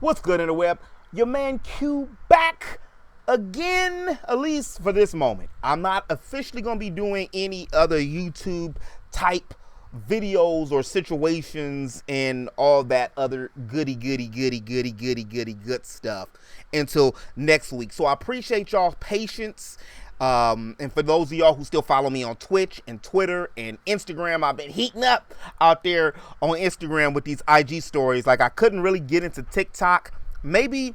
What's good in the web? Your man Q back again, at least for this moment. I'm not officially going to be doing any other YouTube type videos or situations and all that other goody good stuff until next week. So I appreciate y'all's patience. And for those of y'all who still follow me on Twitch and Twitter and Instagram, I've been heating up out there on Instagram with these IG stories. Like, I couldn't really get into TikTok. Maybe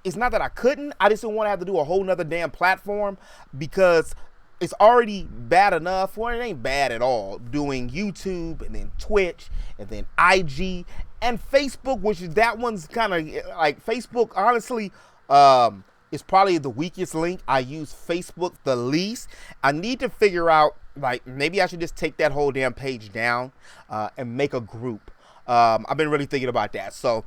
it's not that I couldn't. I just didn't want to have to do a whole nother damn platform because it's already bad enough. Well, it ain't bad at all doing YouTube and then Twitch and then IG and Facebook, which is that one's kind of like Facebook, honestly. It's probably the weakest link. I use Facebook the least. I need to figure out, like, maybe I should just take that whole damn page down and make a group. I've been really thinking about that. So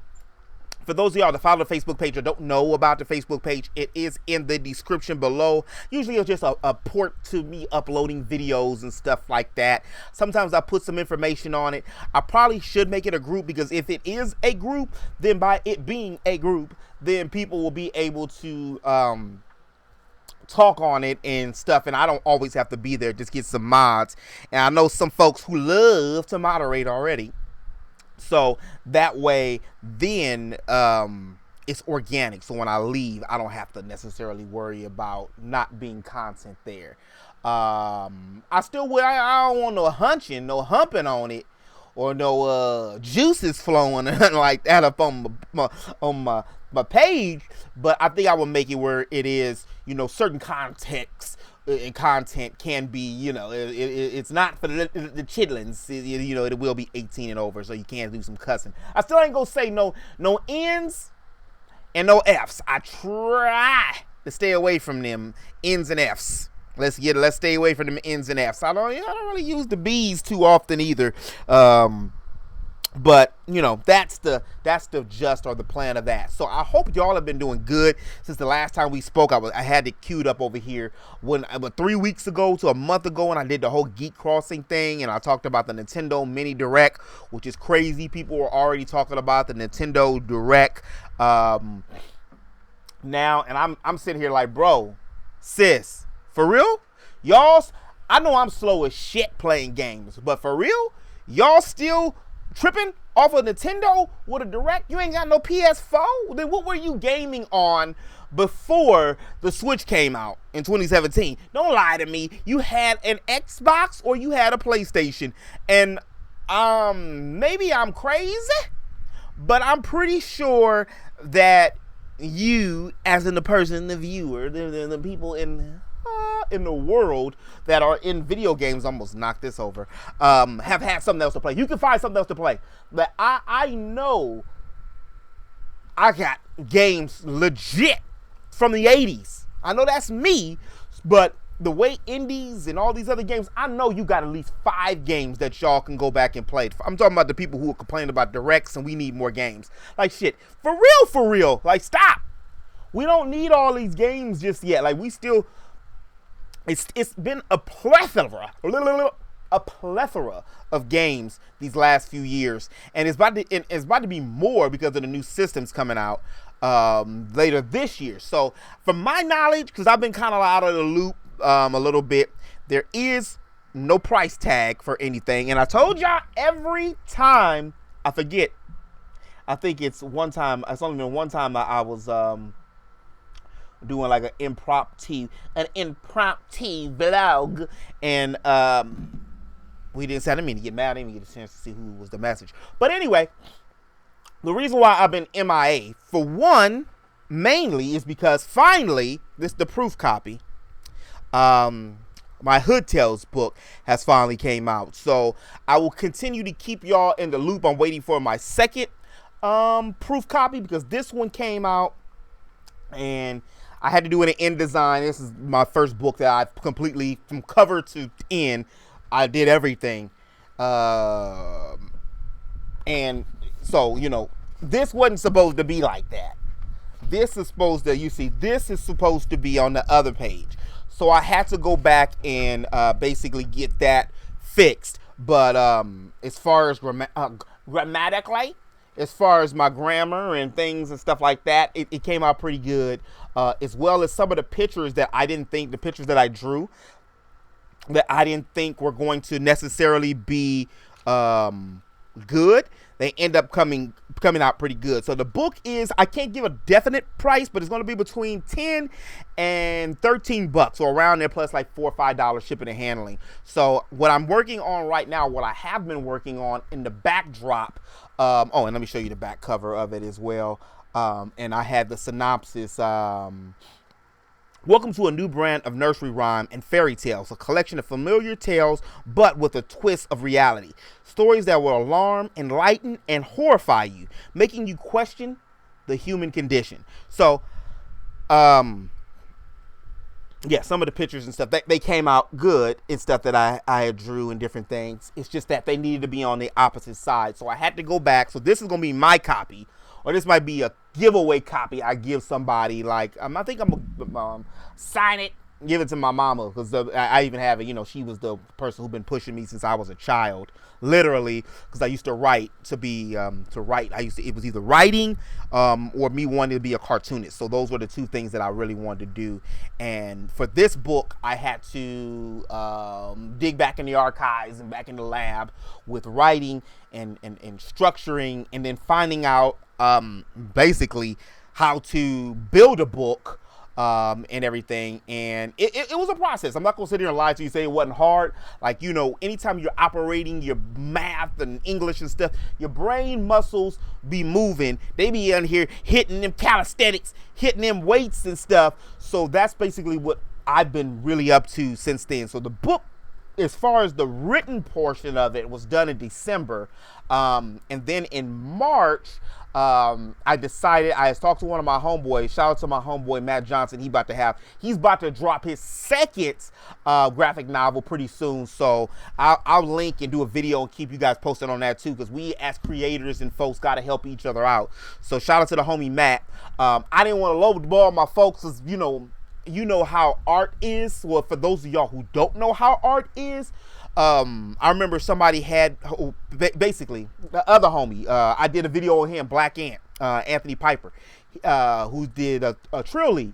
for those of y'all that follow the Facebook page or don't know about the Facebook page, it is in the description below. Usually it's just a port to me uploading videos and stuff like that. Sometimes I put some information on it. I probably should make it a group, because if it is a group, then by it being a group, then people will be able to talk on it and stuff, and I don't always have to be there. Just get some mods. And I know some folks who love to moderate already. So that way, then it's organic. So when I leave, I don't have to necessarily worry about not being content there. I still will. I don't want no hunching, no humping on it, or no juices flowing or nothing like that up on my page. But I think I will make it where it is, certain context and content can be, it's not for the chidlins. It will be 18 and over, so you can't do some cussing. I still ain't gonna say no N's and no F's. I try to stay away from them N's and F's. Let's stay away from them N's and F's. I don't really use the B's too often either. But that's the gist or the plan of that. So I hope y'all have been doing good since the last time we spoke. I had it queued up over here when 3 weeks ago to a month ago, and I did the whole Geek Crossing thing, and I talked about the Nintendo Mini Direct, which is crazy. People were already talking about the Nintendo Direct now, and I'm sitting here like, bro, sis, for real, y'all. I know I'm slow as shit playing games, but for real, y'all still tripping off of Nintendo with a Direct? You ain't got no PS4? Then what were you gaming on before the Switch came out in 2017? Don't lie to me. You had an Xbox or you had a PlayStation. And maybe I'm crazy, but I'm pretty sure that you, as in the person, the viewer, the people in the world that are in video games, almost knocked this over, have had something else to play. You can find something else to play. But I know I got games legit from the 80s. I know that's me, but the way indies and all these other games, I know you got at least 5 games that y'all can go back and play. I'm talking about the people who are complaining about Directs and we need more games. Like, shit, for real. Like, stop. We don't need all these games just yet. Like, we still... It's been a plethora of games these last few years, and it's about to be more because of the new systems coming out later this year. So, from my knowledge, because I've been kind of out of the loop a little bit, there is no price tag for anything, and I told y'all every time I forget. I think it's one time. It's only been one time I was doing like an impromptu vlog, and we didn't say, I didn't mean to get mad, I didn't even get a chance to see who was the message. But anyway, the reason why I've been MIA, for one, mainly is because finally, this is the proof copy. My Hood Tales book has finally came out. So I will continue to keep y'all in the loop. I'm waiting for my second proof copy, because this one came out and I had to do an InDesign. This is my first book that I've completely, from cover to end, I did everything. And so, this wasn't supposed to be like that. This is supposed to, this is supposed to be on the other page. So I had to go back and basically get that fixed. But as far as grammatically, as far as my grammar and things and stuff like that. It came out pretty good, as well as some of the pictures that I didn't think, the pictures that I drew, that I didn't think were going to necessarily be good. They end up coming out pretty good. So the book is, I can't give a definite price, but it's going to be between 10 and 13 bucks, or around there, plus like $4 or $5 shipping and handling. So what I'm working on right now, what I have been working on in the backdrop, and let me show you the back cover of it as well. And I had the synopsis. Welcome to a new brand of nursery rhyme and fairy tales, a collection of familiar tales, but with a twist of reality. Stories that will alarm, enlighten, and horrify you, making you question the human condition. So, yeah, some of the pictures and stuff, they came out good and stuff that I drew and different things. It's just that they needed to be on the opposite side. So I had to go back. So this is going to be my copy. Or this might be a giveaway copy I give somebody. Like, I think I'm going to sign it, give it to my mama. Because I even have it, you know, she was the person who's been pushing me since I was a child. Literally, because I used to write to write. It was either writing or me wanting to be a cartoonist. So those were the two things that I really wanted to do. And for this book, I had to dig back in the archives and back in the lab with writing and structuring, and then finding out basically how to build a book and everything. And it was a process. I'm not gonna sit here and lie to you, say it wasn't hard. Like, you know, anytime you're operating your math and English and stuff, your brain muscles be moving. They be in here hitting them calisthenics, hitting them weights and stuff. So that's basically what I've been really up to since then. So the book, as far as the written portion of it, was done in December. And then in March, I decided, I talked to one of my homeboys. Shout out to my homeboy Matt Johnson. He's about to drop his second graphic novel pretty soon. So I'll link and do a video and keep you guys posted on that too, because we as creators and folks got to help each other out. So shout out to the homie Matt. I didn't want to lowball my folks, because you know how art is. Well, for those of y'all who don't know how art is, I remember somebody had, basically, the other homie, I did a video on him, Black Ant, Anthony Piper, who did a Trill League.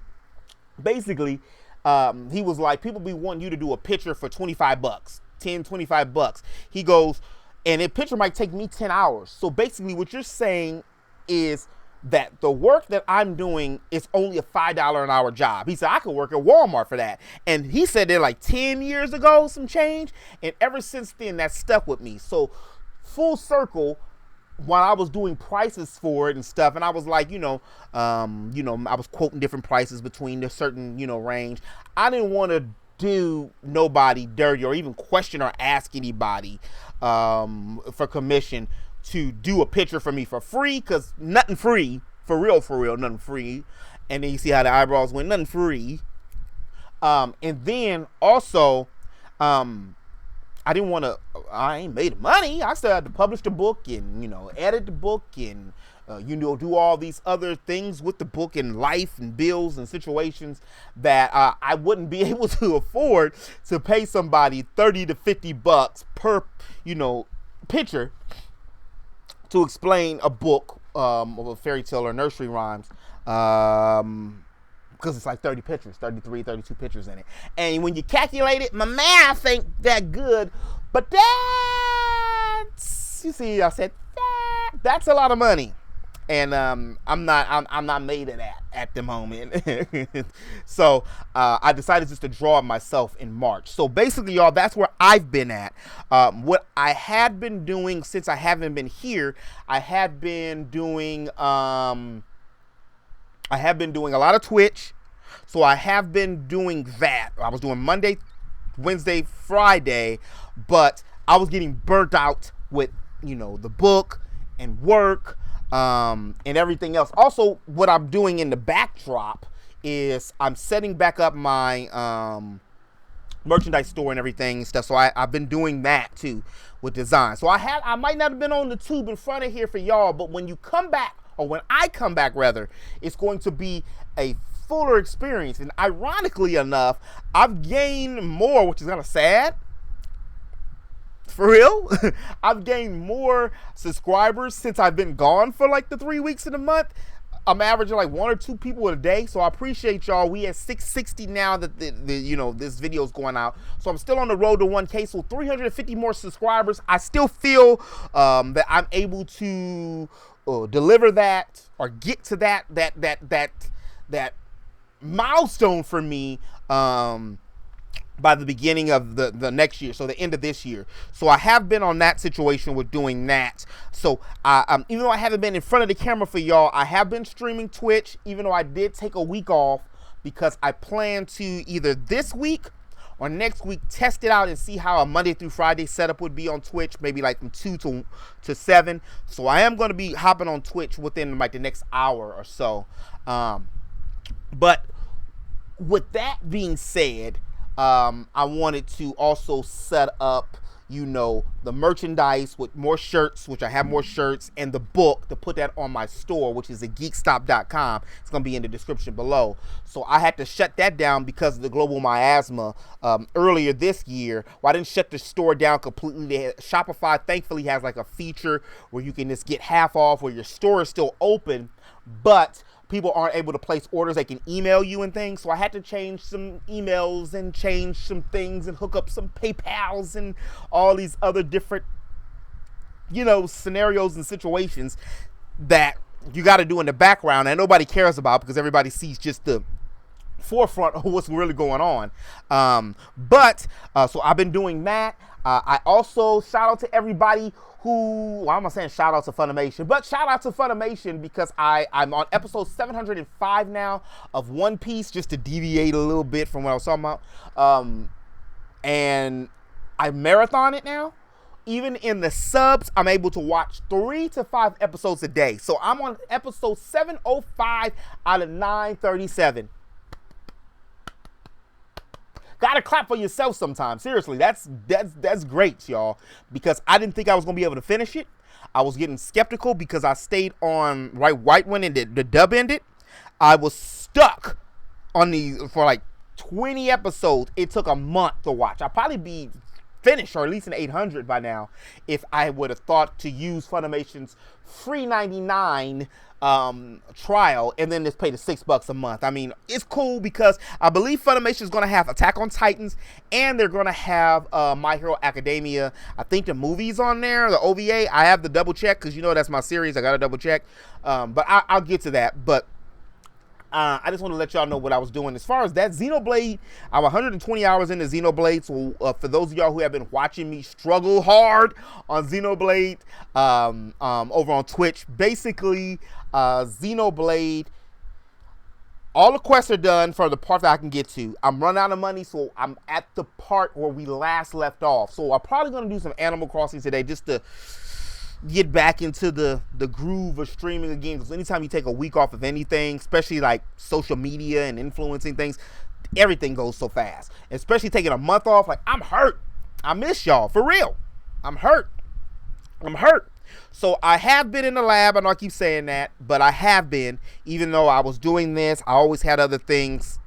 Basically, he was like, people be wanting you to do a picture for 25 bucks, 10, 25 bucks. He goes, and a picture might take me 10 hours. So basically what you're saying is that the work that I'm doing is only a $5 an hour job. He said, I could work at Walmart for that. And he said that like 10 years ago, some change. And ever since then, that stuck with me. So full circle, when I was doing prices for it and stuff, and I was like, I was quoting different prices between a certain, range. I didn't want to do nobody dirty or even question or ask anybody for commission to do a picture for me for free, because nothing free, for real, nothing free. And then you see how the eyebrows went, nothing free. And then also, I ain't made money. I still had to publish the book and, edit the book and, do all these other things with the book and life and bills and situations that I wouldn't be able to afford to pay somebody 30 to 50 bucks per, picture to explain a book of a fairy tale or nursery rhymes, because it's like 30 pictures, 33, 32 pictures in it. And when you calculate it, my math ain't that good, but that's, you see, I said that's a lot of money. And I'm not made of that at the moment. So I decided just to draw it myself in March. So basically, y'all, that's where I've been at. What I had been doing since I haven't been here, I had been doing a lot of Twitch. So I have been doing that. I was doing Monday, Wednesday, Friday, but I was getting burnt out with the book and work. And everything else. Also, what I'm doing in the backdrop is I'm setting back up my merchandise store and everything and stuff. So I've been doing that too with design. So I might not have been on the tube in front of here for y'all, but when you come back, or when I come back rather, it's going to be a fuller experience. And ironically enough, I've gained more, which is kind of sad. For real. I've gained more subscribers since I've been gone for like the 3 weeks of the month. I'm averaging like 1 or 2 people a day, so I appreciate y'all. We at 660 now that this video is going out, so I'm still on the road to 1K. So 350 more subscribers. I still feel that I'm able to deliver that or get to that milestone for me by the beginning of the next year, so the end of this year. So I have been on that situation with doing that. So even though I haven't been in front of the camera for y'all, I have been streaming Twitch, even though I did take a week off because I plan to either this week or next week test it out and see how a Monday through Friday setup would be on Twitch, maybe like from 2 to 7. So I am going to be hopping on Twitch within like the next hour or so. But with that being said, I wanted to also set up, the merchandise with more shirts, which I have more shirts, and the book to put that on my store, which is at geekstop.com. It's going to be in the description below. So I had to shut that down because of the global miasma earlier this year. Well, I didn't shut the store down completely. Shopify thankfully has like a feature where you can just get half off, where your store is still open, but people aren't able to place orders. They can email you and things. So I had to change some emails and change some things and hook up some PayPals and all these other different, scenarios and situations that you got to do in the background and nobody cares about because everybody sees just the forefront of what's really going on. So I've been doing that. I also shout out to everybody I'm not saying shout out to Funimation, but shout out to Funimation because I'm on episode 705 now of One Piece, just to deviate a little bit from what I was talking about. And I marathon it now. Even in the subs, I'm able to watch 3 to 5 episodes a day. So I'm on episode 705 out of 937. Gotta clap for yourself sometimes. Seriously, that's great, y'all. Because I didn't think I was gonna be able to finish it. I was getting skeptical because I stayed on right when the dub ended. I was stuck on for like 20 episodes. It took a month to watch. I'd probably be finished, or at least an 800 by now, if I would have thought to use Funimation's free 99 trial and then just pay the $6 a month. I mean, it's cool because I believe Funimation is going to have Attack on Titans and they're going to have My Hero Academia. I think the movie's on there, the OVA. I have to double check because that's my series. I got to double check. But I'll get to that. But I just want to let y'all know what I was doing. As far as that, Xenoblade, I'm 120 hours into Xenoblade. So for those of y'all who have been watching me struggle hard on Xenoblade over on Twitch, basically Xenoblade, all the quests are done for the part that I can get to. I'm running out of money, so I'm at the part where we last left off. So I'm probably going to do some Animal Crossing today just to get back into the groove of streaming again, because anytime you take a week off of anything, especially like social media and influencing things, everything goes so fast. Especially taking a month off, like, I'm hurt. I miss y'all, for real. I'm hurt. So I have been in the lab. I know I keep saying that, but I have been. Even though I was doing this, I always had other things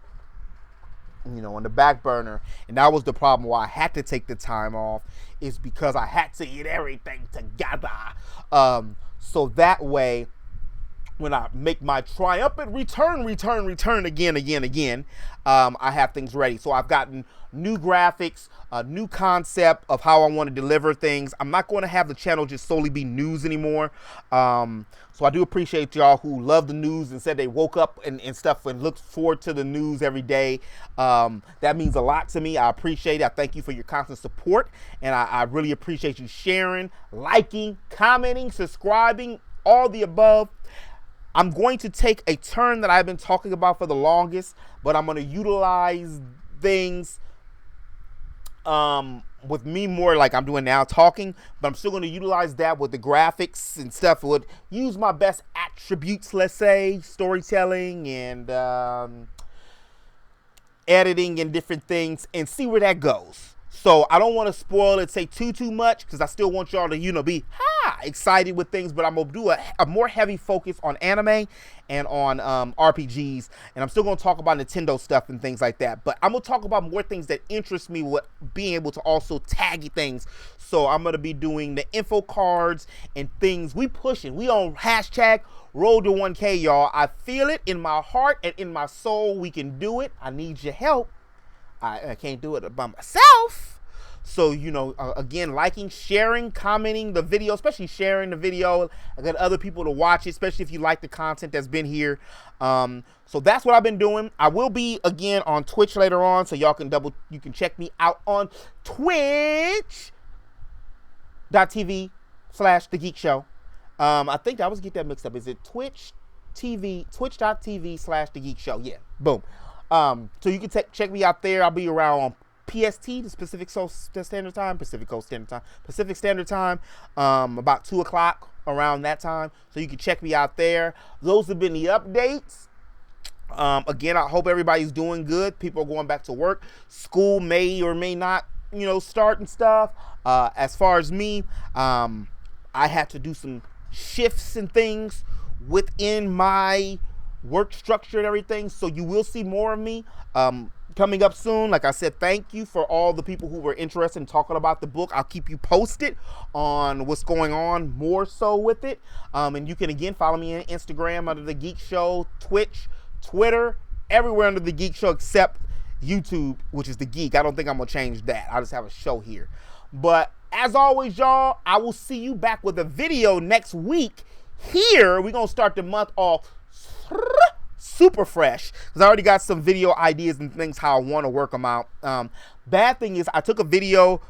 on the back burner. And that was the problem why I had to take the time off, is because I had to get everything together. So that way, when I make my triumphant return again, I have things ready. So I've gotten new graphics, a new concept of how I want to deliver things. I'm not going to have the channel just solely be news anymore. So I do appreciate y'all who love the news and said they woke up and stuff and looked forward to the news every day. That means a lot to me. I appreciate it. I thank you for your constant support. And I really appreciate you sharing, liking, commenting, subscribing, all the above. I'm going to take a turn that I've been talking about for the longest, but I'm going to utilize things with me more like I'm doing now, talking, but I'm still going to utilize that with the graphics and stuff. Would use my best attributes, let's say, storytelling and editing and different things, and see where that goes. So I don't want to spoil it, say too much, because I still want y'all to, be excited with things. But I'm going to do a more heavy focus on anime and on RPGs. And I'm still going to talk about Nintendo stuff and things like that. But I'm going to talk about more things that interest me with being able to also tag things. So I'm going to be doing the info cards and things. We pushing. We on hashtag road to 1K, y'all. I feel it in my heart and in my soul. We can do it. I need your help. I can't do it by myself. So, again, liking, sharing, commenting the video, especially sharing the video. I got other people to watch it, especially if you like the content that's been here. So that's what I've been doing. I will be, again, on Twitch later on, so you can check me out on twitch.tv/The Geek Show. I think I was get that mixed up. Is it twitch.tv/The Geek Show? Yeah, boom. So you can check me out there. I'll be around on PST, the Pacific Standard Time, about 2 o'clock around that time. So you can check me out there. Those have been the updates. Again, I hope everybody's doing good. People are going back to work. School may or may not, start and stuff. As far as me, I had to do some shifts and things within my work structure and everything, so you will see more of me coming up soon. Like I said, thank you for all the people who were interested in talking about the book. I'll keep you posted on what's going on more so with it. And you can again follow me on Instagram under The Geek Show, Twitch, Twitter, everywhere under The Geek Show except YouTube, which is The Geek. I don't think I'm gonna change that. I'll just have a show here. But as always, y'all, I will see you back with a video next week. Here we're gonna start the month off super fresh, because I already got some video ideas and things how I want to work them out. Bad thing is I took a video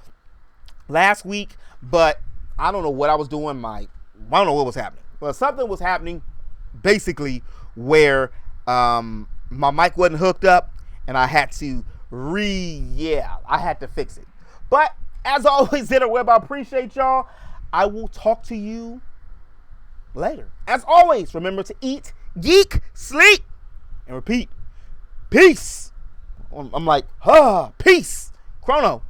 last week, but I don't know what I was doing. I don't know what was happening. Well, something was happening basically where my mic wasn't hooked up, and I had to I had to fix it. But as always, Interweb, I appreciate y'all. I will talk to you later. As always, remember to eat, geek, sleep, and repeat. Peace. I'm like, peace. Chrono.